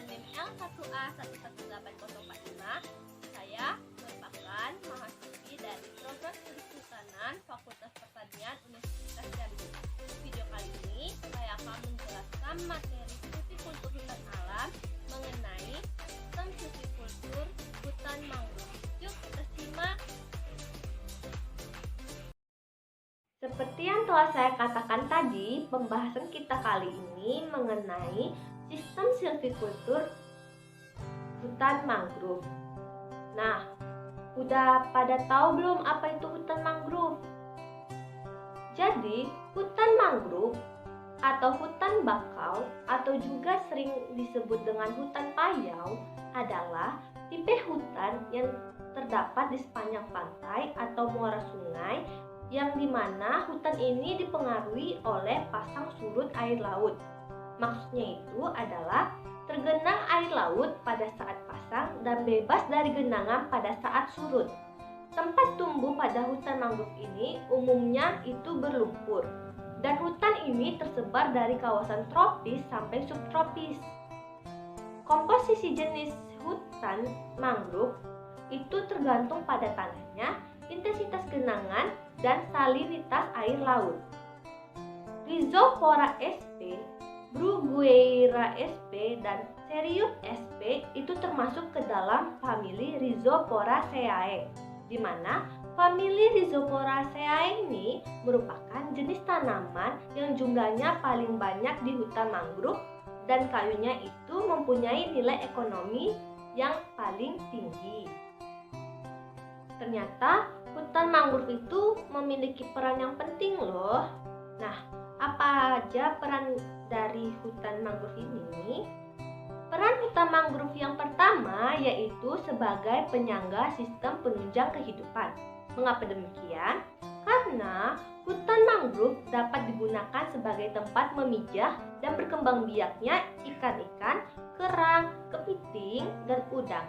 NIM L1A11805. Saya merupakan mahasiswi dari program studi kehutanan Fakultas Pertanian Universitas Jambi. Di video kali ini saya akan menjelaskan materi silvikultur hutan alam mengenai sistem silvikultur hutan mangrove. Yuk kita simak. Seperti yang telah saya katakan tadi, pembahasan kita kali ini mengenai sistem silvikultur hutan mangrove. Nah, udah pada tahu belum apa itu hutan mangrove? Jadi, hutan mangrove atau hutan bakau atau juga sering disebut dengan hutan payau adalah tipe hutan yang terdapat di sepanjang pantai atau muara sungai yang dimana hutan ini dipengaruhi oleh pasang surut air laut. Maksudnya itu adalah tergenang air laut pada saat pasang dan bebas dari genangan pada saat surut. Tempat tumbuh pada hutan mangrove ini umumnya itu berlumpur, dan hutan ini tersebar dari kawasan tropis sampai subtropis. Komposisi jenis hutan mangrove itu tergantung pada tanahnya, intensitas genangan, dan salinitas air laut. Rhizophora sp, Bruguiera sp, dan Cereus sp itu termasuk ke dalam famili Rhizophoraceae, di mana famili Rhizophoraceae ini merupakan jenis tanaman yang jumlahnya paling banyak di hutan mangrove dan kayunya itu mempunyai nilai ekonomi yang paling tinggi. Ternyata hutan mangrove itu memiliki peran yang penting loh. Nah, apa aja peran dari hutan mangrove ini? Peran hutan mangrove yang pertama yaitu sebagai penyangga sistem penunjang kehidupan. Mengapa demikian? Karena hutan mangrove dapat digunakan sebagai tempat memijah dan berkembang biaknya ikan-ikan, kerang, kepiting, dan udang.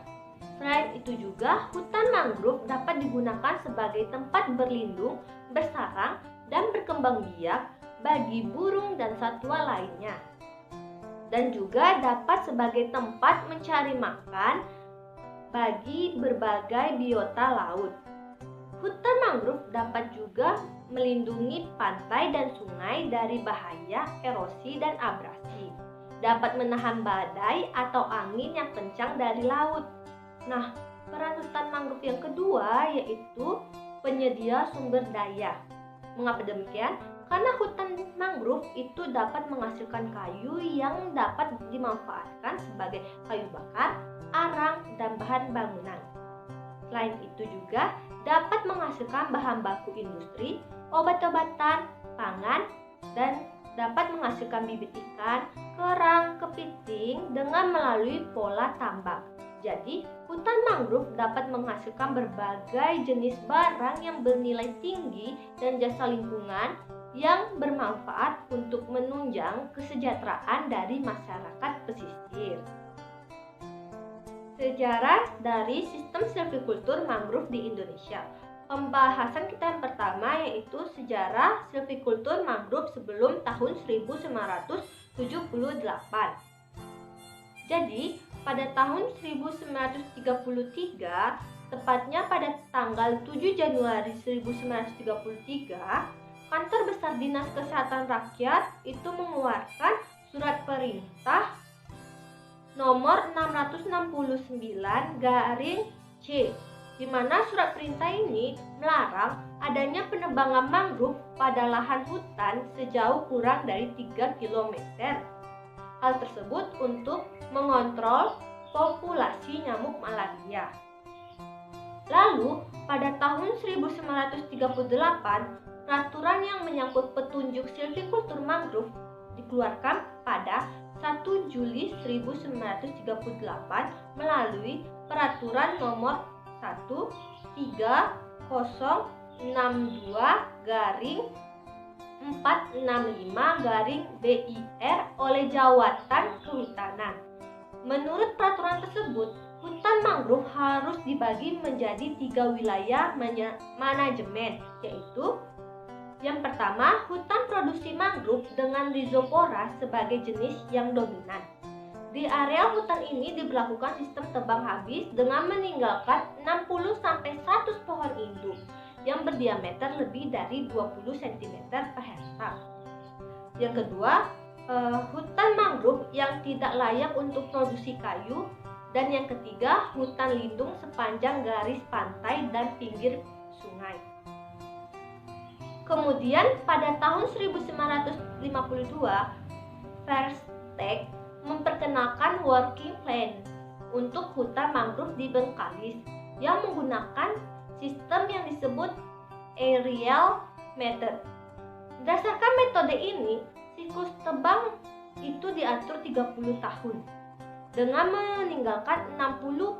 Selain itu juga, hutan mangrove dapat digunakan sebagai tempat berlindung, bersarang, dan berkembang biak bagi burung dan satwa lainnya. Dan juga dapat sebagai tempat mencari makan bagi berbagai biota laut. Hutan mangrove dapat juga melindungi pantai dan sungai dari bahaya erosi dan abrasi. Dapat menahan badai atau angin yang kencang dari laut. Nah, peran hutan mangrove yang kedua yaitu penyedia sumber daya. Mengapa demikian? Karena hutan mangrove itu dapat menghasilkan kayu yang dapat dimanfaatkan sebagai kayu bakar, arang, dan bahan bangunan. Selain itu juga dapat menghasilkan bahan baku industri, obat-obatan, pangan, dan dapat menghasilkan bibit ikan, kerang, kepiting dengan melalui pola tambak. Jadi, hutan mangrove dapat menghasilkan berbagai jenis barang yang bernilai tinggi dan jasa lingkungan yang bermanfaat untuk menunjang kesejahteraan dari masyarakat pesisir. Sejarah dari sistem silvikultur mangrove di Indonesia. Pembahasan kita yang pertama yaitu sejarah silvikultur mangrove sebelum tahun 1978. Jadi, pada tahun 1933, tepatnya pada tanggal 7 Januari 1933, Kantor Besar Dinas Kesehatan Rakyat itu mengeluarkan surat perintah nomor 669/C, di mana surat perintah ini melarang adanya penebangan mangrove pada lahan hutan sejauh kurang dari 3 km. Hal tersebut untuk mengontrol populasi nyamuk malaria. Lalu, pada tahun 1938, peraturan yang menyangkut petunjuk silvikultur mangrove dikeluarkan pada 1 Juli 1938 melalui Peraturan Nomor 13062/465/BIR oleh Jawatan Kehutanan. Menurut peraturan tersebut, hutan mangrove harus dibagi menjadi 3 wilayah manajemen, yaitu yang pertama, hutan produksi mangrove dengan Rhizophora sebagai jenis yang dominan. Di area hutan ini diberlakukan sistem tebang habis dengan meninggalkan 60-100 pohon induk yang berdiameter lebih dari 20 cm per hektar. Yang kedua, hutan mangrove yang tidak layak untuk produksi kayu. Dan yang ketiga, hutan lindung sepanjang garis pantai dan pinggir sungai. Kemudian pada tahun 1952, Versteeg memperkenalkan working plan untuk hutan mangrove di Bengkalis yang menggunakan sistem yang disebut aerial method. Berdasarkan metode ini, siklus tebang itu diatur 30 tahun dengan meninggalkan 64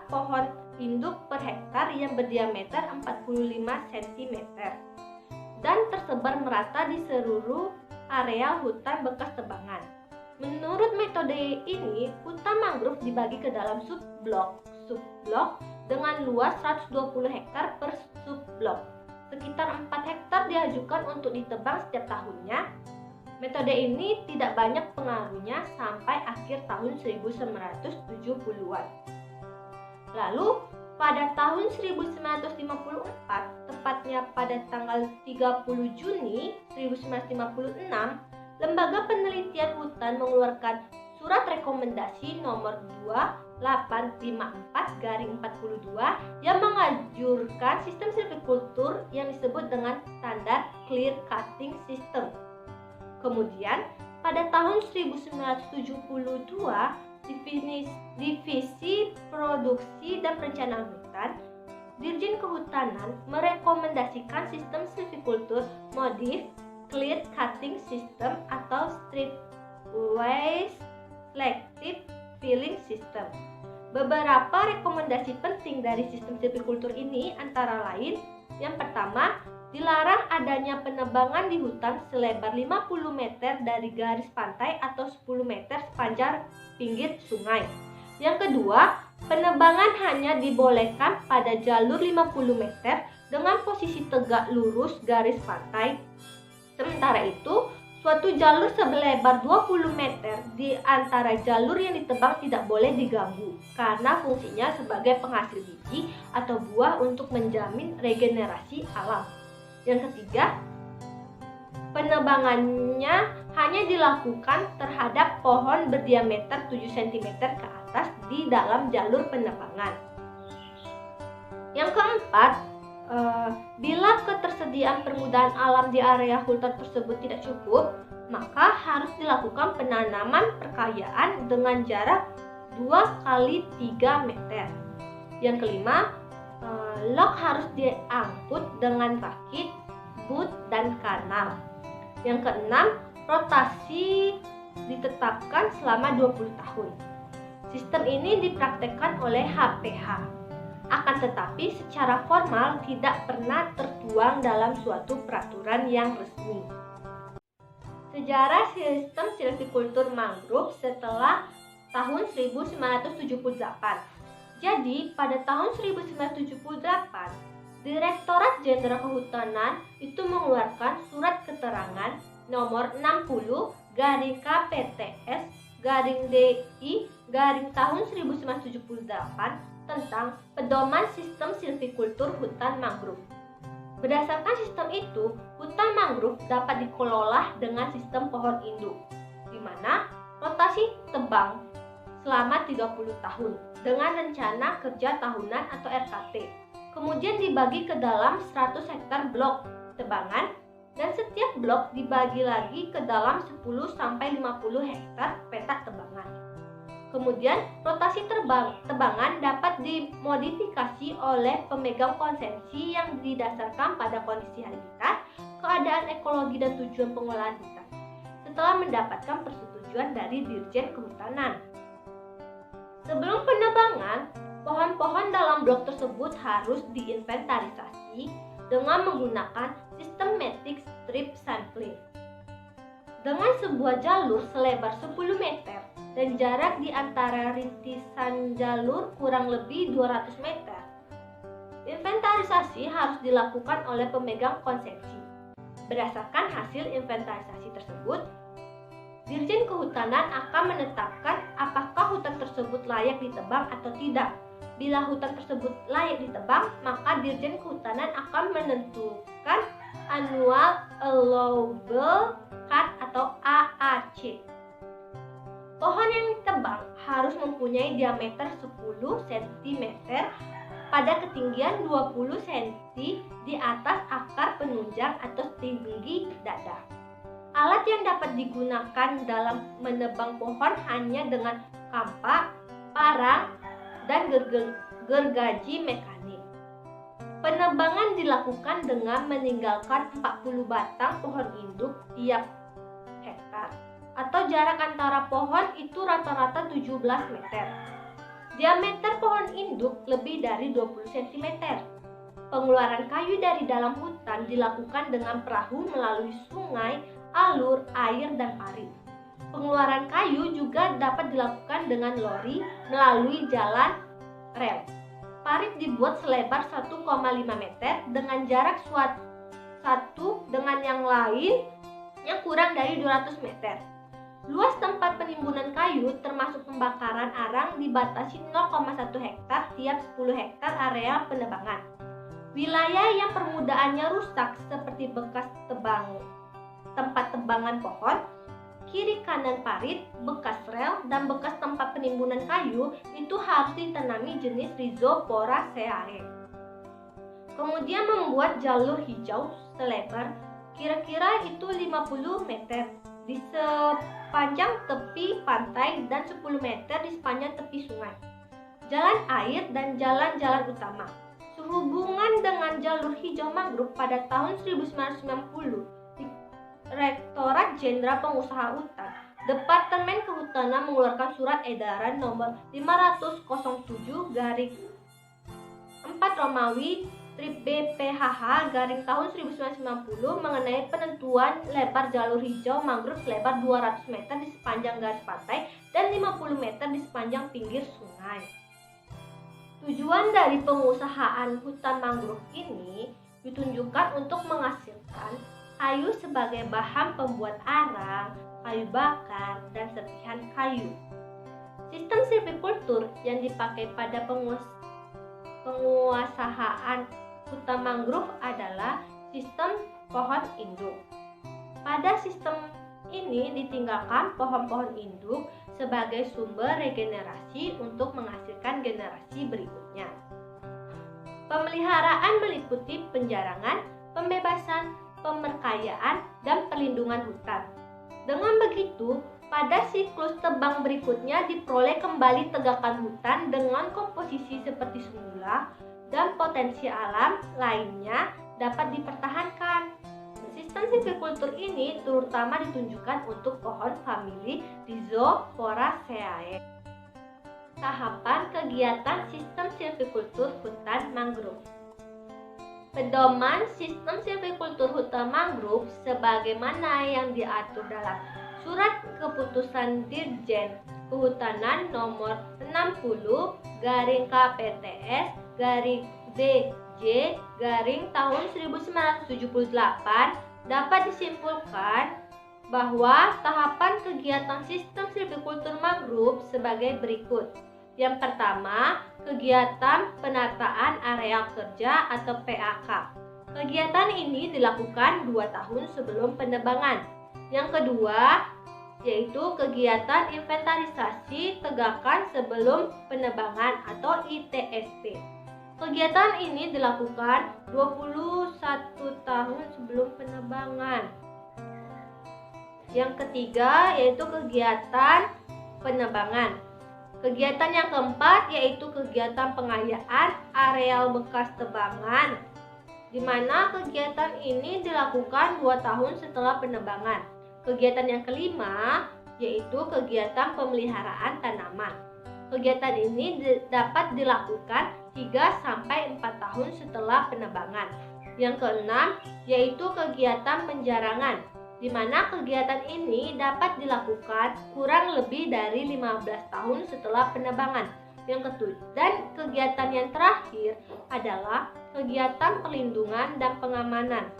pohon induk per hektar yang berdiameter 45 cm dan tersebar merata di seluruh area hutan bekas tebangan. Menurut metode ini, hutan mangrove dibagi ke dalam subblok dengan luas 120 hektar per subblok. Sekitar 4 hektar diajukan untuk ditebang setiap tahunnya. Metode ini tidak banyak pengaruhnya sampai akhir tahun 1970-an. Lalu, pada tahun 1954, tepatnya pada tanggal 30 Juni 1956, Lembaga Penelitian Hutan mengeluarkan Surat Rekomendasi nomor 2854/42 yang menganjurkan sistem silvikultur yang disebut dengan standar clear cutting system. Kemudian, pada tahun 1972, Divisi Produksi dan Perencanaan Hutan, Dirjen Kehutanan merekomendasikan sistem silvikultur modif clear cutting system atau streetwise selective filling system. Beberapa rekomendasi penting dari sistem silvikultur ini antara lain, yang pertama, dilarang adanya penebangan di hutan selebar 50 meter dari garis pantai atau 10 meter sepanjang pinggir sungai. Yang kedua, penebangan hanya dibolehkan pada jalur 50 meter dengan posisi tegak lurus garis pantai. Sementara itu, suatu jalur selebar 20 meter di antara jalur yang ditebang tidak boleh diganggu karena fungsinya sebagai penghasil biji atau buah untuk menjamin regenerasi alam. Yang ketiga, penebangannya hanya dilakukan terhadap pohon berdiameter 7 cm ke atas di dalam jalur penebangan. Yang keempat, bila ketersediaan permudahan alam di area hutan tersebut tidak cukup, maka harus dilakukan penanaman perkayaan dengan jarak 2 x 3 meter. Yang kelima, log harus diangkut dengan rakit, boot, dan kanal. Yang keenam, rotasi ditetapkan selama 20 tahun. Sistem ini dipraktekkan oleh HPH. Akan tetapi secara formal tidak pernah tertuang dalam suatu peraturan yang resmi. Sejarah sistem silvikultur mangrove setelah tahun 1978. Jadi, pada tahun 1978, Direktorat Jenderal Kehutanan itu mengeluarkan surat keterangan nomor 60/KPTS/DI/tahun 1978 tentang pedoman sistem silvikultur hutan mangrove. Berdasarkan sistem itu, hutan mangrove dapat dikelola dengan sistem pohon induk, di mana rotasi tebang selama 30 tahun dengan rencana kerja tahunan atau RKT. Kemudian dibagi ke dalam 100 hektar blok tebangan dan setiap blok dibagi lagi ke dalam 10-50 hektar petak tebangan. Kemudian rotasi tebangan dapat dimodifikasi oleh pemegang konsesi yang didasarkan pada kondisi habitat, keadaan ekologi dan tujuan pengolahan hutan setelah mendapatkan persetujuan dari Dirjen Kehutanan. Sebelum penebangan, pohon-pohon dalam blok tersebut harus diinventarisasi dengan menggunakan systematic strip sampling. Dengan sebuah jalur selebar 10 meter dan jarak di antara rintisan jalur kurang lebih 200 meter, inventarisasi harus dilakukan oleh pemegang konsesi. Berdasarkan hasil inventarisasi tersebut, Dirjen Kehutanan akan menetapkan apakah hutan tersebut layak ditebang atau tidak. Bila hutan tersebut layak ditebang, maka Dirjen Kehutanan akan menentukan Annual Allowable Cut atau AAC. Pohon yang ditebang harus mempunyai diameter 10 cm pada ketinggian 20 cm di atas akar penunjang atau tinggi dada. Alat yang dapat digunakan dalam menebang pohon hanya dengan kampak, parang, dan gergaji mekanik. Penebangan dilakukan dengan meninggalkan 40 batang pohon induk tiap hektar, atau jarak antara pohon itu rata-rata 17 meter. Diameter pohon induk lebih dari 20 cm. Pengeluaran kayu dari dalam hutan dilakukan dengan perahu melalui sungai, alur, air, dan parit. Pengeluaran kayu juga dapat dilakukan dengan lori melalui jalan rel. Parit dibuat selebar 1,5 meter dengan jarak satu dengan yang lain yang kurang dari 200 meter. Luas tempat penimbunan kayu termasuk pembakaran arang dibatasi 0,1 hektar tiap 10 hektar area penebangan. Wilayah yang permudaannya rusak seperti bekas tempat tebangan pohon, kiri kanan parit, bekas rel, dan bekas tempat penimbunan kayu itu harus ditanami jenis Rhizoporaceae. Kemudian membuat jalur hijau selebar kira-kira itu 50 meter di sepanjang tepi pantai dan 10 meter di sepanjang tepi sungai, jalan air, dan jalan-jalan utama. Sehubungan dengan jalur hijau mangrove pada tahun 1990, Direktorat Jenderal Pengusaha Hutan, Departemen Kehutanan mengeluarkan surat edaran nomor 507/4 Romawi BPHH tahun 1990 mengenai penentuan lebar jalur hijau mangrove selebar 200 meter di sepanjang garis pantai dan 50 meter di sepanjang pinggir sungai. Tujuan dari pengusahaan hutan mangrove ini ditunjukkan untuk menghasilkan kayu sebagai bahan pembuat arang, kayu bakar, dan serpihan kayu. Sistem silvikultur yang dipakai pada penguasaan hutan mangrove adalah sistem pohon induk. Pada sistem ini ditinggalkan pohon-pohon induk sebagai sumber regenerasi untuk menghasilkan generasi berikutnya. Pemeliharaan meliputi penjarangan, pembebasan, pemerkayaan, dan perlindungan hutan. Dengan begitu, pada siklus tebang berikutnya diperoleh kembali tegakan hutan dengan komposisi seperti semula dan potensi alam lainnya dapat dipertahankan. Sistem silvikultur ini terutama ditunjukkan untuk pohon famili Rhizoporaceae. Tahapan kegiatan sistem silvikultur hutan mangrove. Pedoman sistem silvikultur hutan mangrove sebagaimana yang diatur dalam Surat Keputusan Dirjen Kehutanan nomor 60/KPTS/DJ tahun 1978 dapat disimpulkan bahwa tahapan kegiatan sistem silvikultur mangrove sebagai berikut. Yang pertama, kegiatan penataan area kerja atau PAK. Kegiatan ini dilakukan 2 tahun sebelum penebangan. Yang kedua, yaitu kegiatan inventarisasi tegakan sebelum penebangan atau ITSP. Kegiatan ini dilakukan 21 tahun sebelum penebangan. Yang ketiga, yaitu kegiatan penebangan. Kegiatan yang keempat yaitu kegiatan pengayaan areal bekas tebangan, di mana kegiatan ini dilakukan 2 tahun setelah penebangan. Kegiatan yang kelima yaitu kegiatan pemeliharaan tanaman. Kegiatan ini dapat dilakukan 3-4 tahun setelah penebangan. Yang keenam yaitu kegiatan penjarangan, di mana kegiatan ini dapat dilakukan kurang lebih dari 15 tahun setelah penebangan. Yang ketujuh, dan kegiatan yang terakhir adalah kegiatan perlindungan dan pengamanan,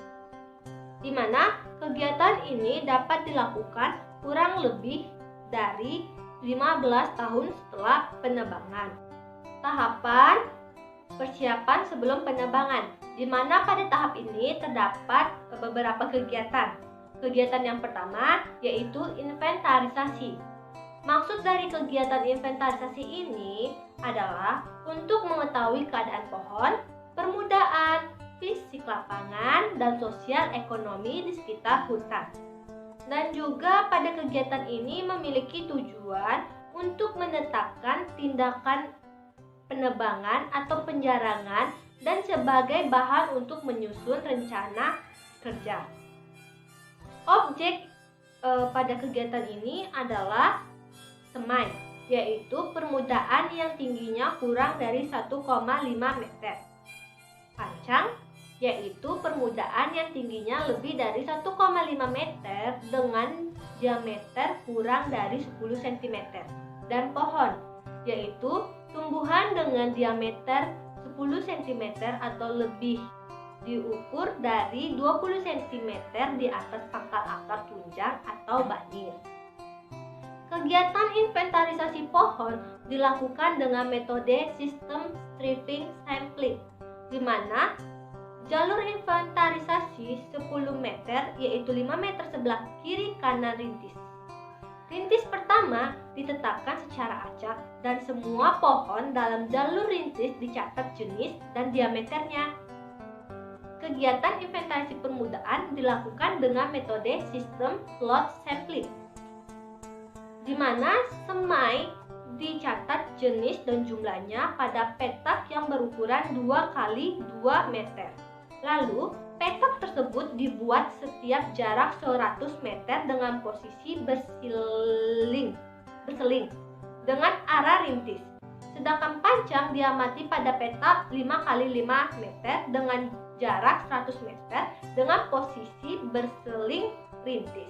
di mana kegiatan ini dapat dilakukan kurang lebih dari 15 tahun setelah penebangan. Tahapan persiapan sebelum penebangan, di mana pada tahap ini terdapat beberapa kegiatan. Kegiatan yang pertama yaitu inventarisasi. Maksud dari kegiatan inventarisasi ini adalah untuk mengetahui keadaan pohon, permudaan, fisik lapangan, dan sosial ekonomi di sekitar hutan. Dan juga pada kegiatan ini memiliki tujuan untuk menetapkan tindakan penebangan atau penjarangan dan sebagai bahan untuk menyusun rencana kerja. Objek pada kegiatan ini adalah semai, yaitu permudaan yang tingginya kurang dari 1,5 meter. Pancang, yaitu permudaan yang tingginya lebih dari 1,5 meter dengan diameter kurang dari 10 cm. Dan pohon, yaitu tumbuhan dengan diameter 10 cm atau lebih, diukur dari 20 cm di atas pangkal akar tunjang atau banir. Kegiatan inventarisasi pohon dilakukan dengan metode sistem stripping sampling, di mana jalur inventarisasi 10 meter yaitu 5 meter sebelah kiri kanan rintis. Rintis pertama ditetapkan secara acak dan semua pohon dalam jalur rintis dicatat jenis dan diameternya. Kegiatan inventarisasi permudaan dilakukan dengan metode sistem slot sampling, di mana semai dicatat jenis dan jumlahnya pada petak yang berukuran 2 x 2 meter. Lalu, petak tersebut dibuat setiap jarak 100 meter dengan posisi berseling dengan arah rintis. Sedangkan pancang diamati pada petak 5 x 5 meter dengan jarak 100 meter dengan posisi berseling rintis.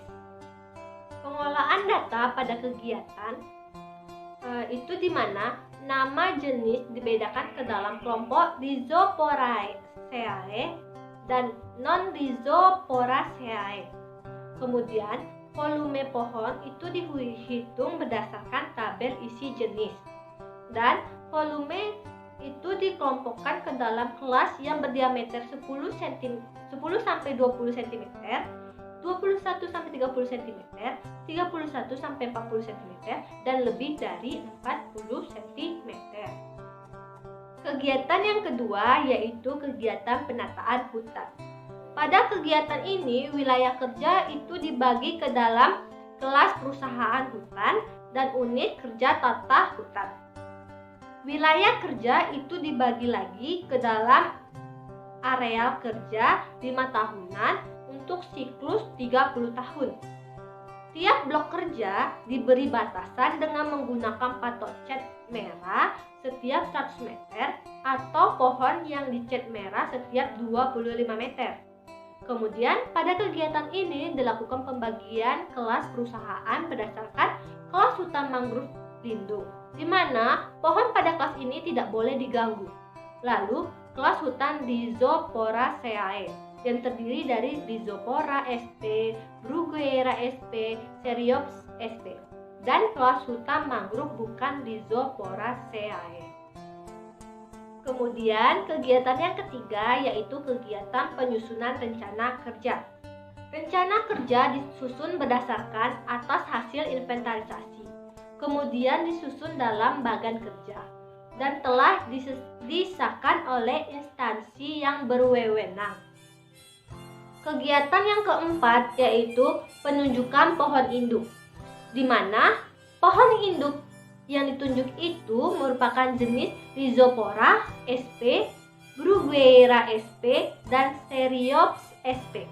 Pengolahan data pada kegiatan itu di mana nama jenis dibedakan ke dalam kelompok Rhizoporaceae dan non-Rhizoporaceae. Kemudian, volume pohon itu dihitung berdasarkan tabel isi jenis. Dan volume itu dikelompokkan ke dalam kelas yang berdiameter 10 sampai 20 cm, 21 sampai 30 cm, 31 sampai 40 cm, dan lebih dari 40 cm. Kegiatan yang kedua yaitu kegiatan penataan hutan. Pada kegiatan ini, wilayah kerja itu dibagi ke dalam kelas perusahaan hutan dan unit kerja tata hutan. Wilayah kerja itu dibagi lagi ke dalam areal kerja 5 tahunan untuk siklus 30 tahun. Tiap blok kerja diberi batasan dengan menggunakan patok cat merah setiap 100 meter atau pohon yang dicat merah setiap 25 meter. Kemudian pada kegiatan ini dilakukan pembagian kelas perusahaan berdasarkan kelas hutan mangrove lindung, di mana pohon pada kelas ini tidak boleh diganggu. Lalu kelas hutan Rhizoporaceae yang terdiri dari Rhizopora sp, Bruguiera sp, Cereops sp, dan kelas hutan mangrove bukan Rhizoporaceae. Kemudian kegiatan yang ketiga yaitu kegiatan penyusunan rencana kerja. Rencana kerja disusun berdasarkan atas hasil inventarisasi, kemudian disusun dalam bagan kerja, dan telah disahkan oleh instansi yang berwenang. Kegiatan yang keempat yaitu penunjukan pohon induk, di mana pohon induk yang ditunjuk itu merupakan jenis Rhizopora sp, Bruguiera sp, dan Cereops sp.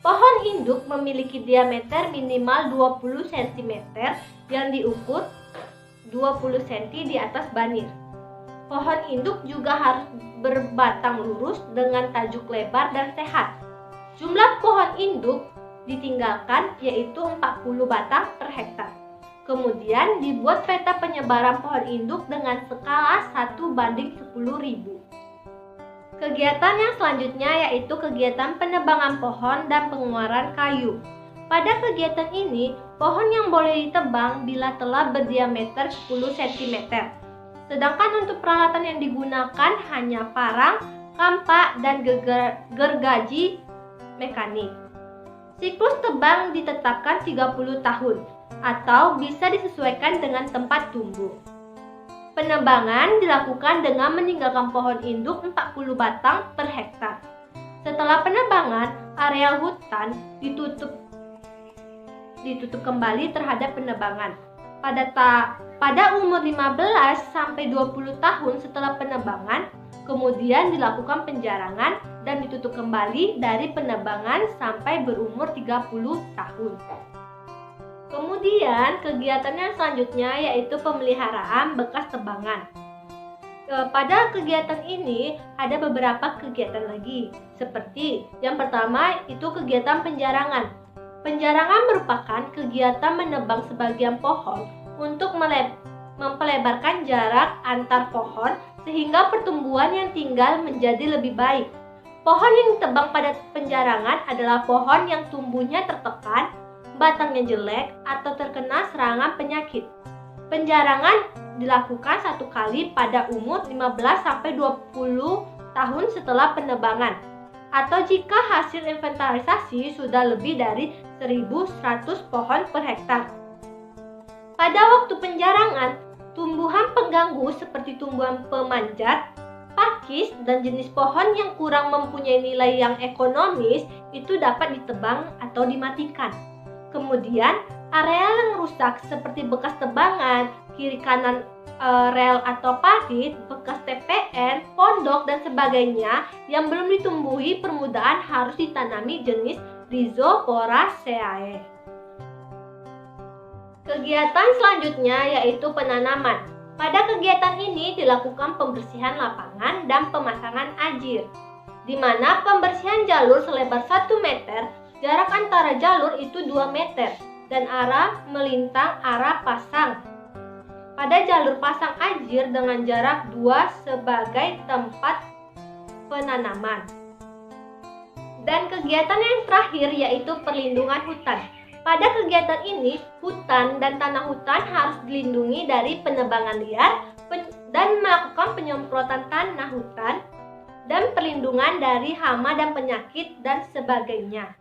Pohon induk memiliki diameter minimal 20 cm yang diukur 20 cm di atas banir. Pohon induk juga harus berbatang lurus dengan tajuk lebar dan sehat. Jumlah pohon induk ditinggalkan yaitu 40 batang per hektar. Kemudian dibuat peta penyebaran pohon induk dengan skala 1:10.000. Kegiatan yang selanjutnya yaitu kegiatan penebangan pohon dan pengeluaran kayu. Pada kegiatan ini, pohon yang boleh ditebang bila telah berdiameter 10 cm. Sedangkan untuk peralatan yang digunakan hanya parang, kampak, dan gergaji mekanik. Siklus tebang ditetapkan 30 tahun atau bisa disesuaikan dengan tempat tumbuh. Penebangan dilakukan dengan meninggalkan pohon induk 40 batang per hektar. Setelah penebangan, areal hutan ditutup kembali terhadap penebangan. Pada umur 15 sampai 20 tahun setelah penebangan, kemudian dilakukan penjarangan dan ditutup kembali dari penebangan sampai berumur 30 tahun. Kemudian kegiatannya selanjutnya yaitu pemeliharaan bekas tebangan. Pada kegiatan ini ada beberapa kegiatan lagi, seperti yang pertama itu kegiatan penjarangan. Penjarangan merupakan kegiatan menebang sebagian pohon untuk mempelebarkan jarak antar pohon sehingga pertumbuhan yang tinggal menjadi lebih baik. Pohon yang ditebang pada penjarangan adalah pohon yang tumbuhnya tertekan, batangnya jelek, atau terkena serangan penyakit. Penjarangan dilakukan satu kali pada umur 15-20 tahun setelah penebangan, atau jika hasil inventarisasi sudah lebih dari 1.100 pohon per hektar. Pada waktu penjarangan, tumbuhan pengganggu seperti tumbuhan pemanjat, pakis, dan jenis pohon yang kurang mempunyai nilai yang ekonomis itu dapat ditebang atau dimatikan. Kemudian, area yang rusak seperti bekas tebangan, kiri kanan rel atau parit, bekas TPN, pondok, dan sebagainya yang belum ditumbuhi permukaan harus ditanami jenis Rhizoporaceae. Kegiatan selanjutnya yaitu penanaman. Pada kegiatan ini dilakukan pembersihan lapangan dan pemasangan ajir, di mana pembersihan jalur selebar 1 meter, jarak antara jalur itu 2 meter, dan arah melintang arah pasang. Pada jalur pasang ajir dengan jarak 2 sebagai tempat penanaman. Dan kegiatan yang terakhir yaitu perlindungan hutan. Pada kegiatan ini, hutan dan tanah hutan harus dilindungi dari penebangan liar dan melakukan penyemprotan tanah hutan dan perlindungan dari hama dan penyakit dan sebagainya.